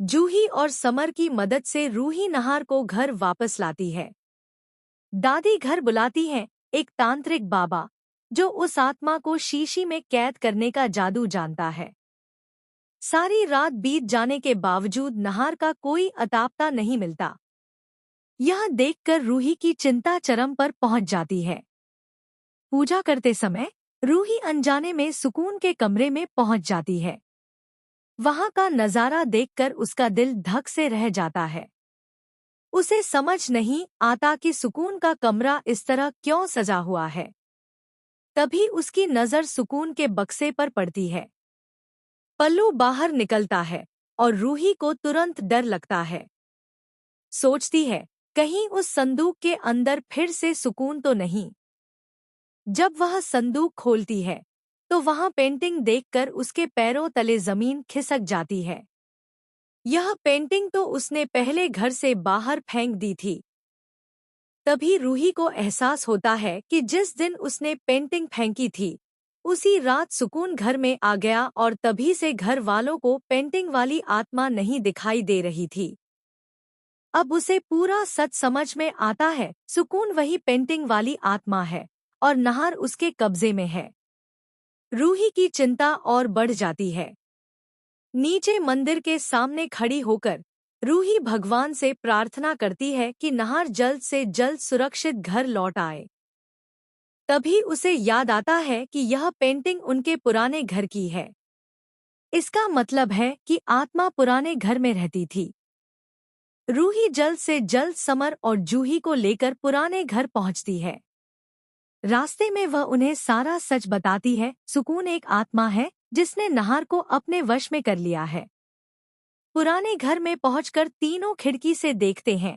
जूही और समर की मदद से रूही नहार को घर वापस लाती है। दादी घर बुलाती हैं एक तांत्रिक बाबा, जो उस आत्मा को शीशी में कैद करने का जादू जानता है। सारी रात बीत जाने के बावजूद नहार का कोई अतापता नहीं मिलता। यह देखकर रूही की चिंता चरम पर पहुंच जाती है। पूजा करते समय रूही अनजाने में सुकून के कमरे में पहुंच जाती है। वहां का नजारा देखकर उसका दिल धक से रह जाता है। उसे समझ नहीं आता कि सुकून का कमरा इस तरह क्यों सजा हुआ है। तभी उसकी नजर सुकून के बक्से पर पड़ती है। पल्लू बाहर निकलता है और रूही को तुरंत डर लगता है। सोचती है, कहीं उस संदूक के अंदर फिर से सुकून तो नहीं। जब वह संदूक खोलती है तो वहां पेंटिंग देखकर उसके पैरों तले जमीन खिसक जाती है। यह पेंटिंग तो उसने पहले घर से बाहर फेंक दी थी। तभी रूही को एहसास होता है कि जिस दिन उसने पेंटिंग फेंकी थी उसी रात सुकून घर में आ गया और तभी से घर वालों को पेंटिंग वाली आत्मा नहीं दिखाई दे रही थी। अब उसे पूरा सच समझ में आता है, सुकून वही पेंटिंग वाली आत्मा है और नहार उसके कब्जे में है। रूही की चिंता और बढ़ जाती है। नीचे मंदिर के सामने खड़ी होकर रूही भगवान से प्रार्थना करती है कि नहार जल्द से जल्द सुरक्षित घर लौट आए। तभी उसे याद आता है कि यह पेंटिंग उनके पुराने घर की है। इसका मतलब है कि आत्मा पुराने घर में रहती थी। रूही जल्द से जल्द समर और जूही को लेकर पुराने घर पहुंचती है। रास्ते में वह उन्हें सारा सच बताती है। सुकून एक आत्मा है जिसने नहार को अपने वश में कर लिया है। पुराने घर में पहुंचकर तीनों खिड़की से देखते हैं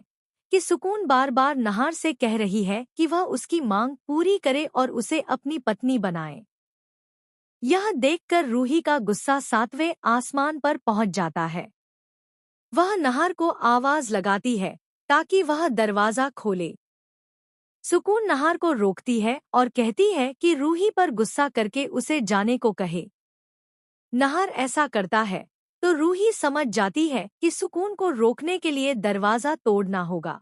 कि सुकून बार बार नहार से कह रही है कि वह उसकी मांग पूरी करे और उसे अपनी पत्नी बनाए। यह देखकर रूही का गुस्सा 7वें आसमान पर पहुंच जाता है। वह नहार को आवाज लगाती है ताकि वह दरवाजा खोले। सुकून नहार को रोकती है और कहती है कि रूही पर गुस्सा करके उसे जाने को कहे। नहार ऐसा करता है तो रूही समझ जाती है कि सुकून को रोकने के लिए दरवाजा तोड़ना होगा।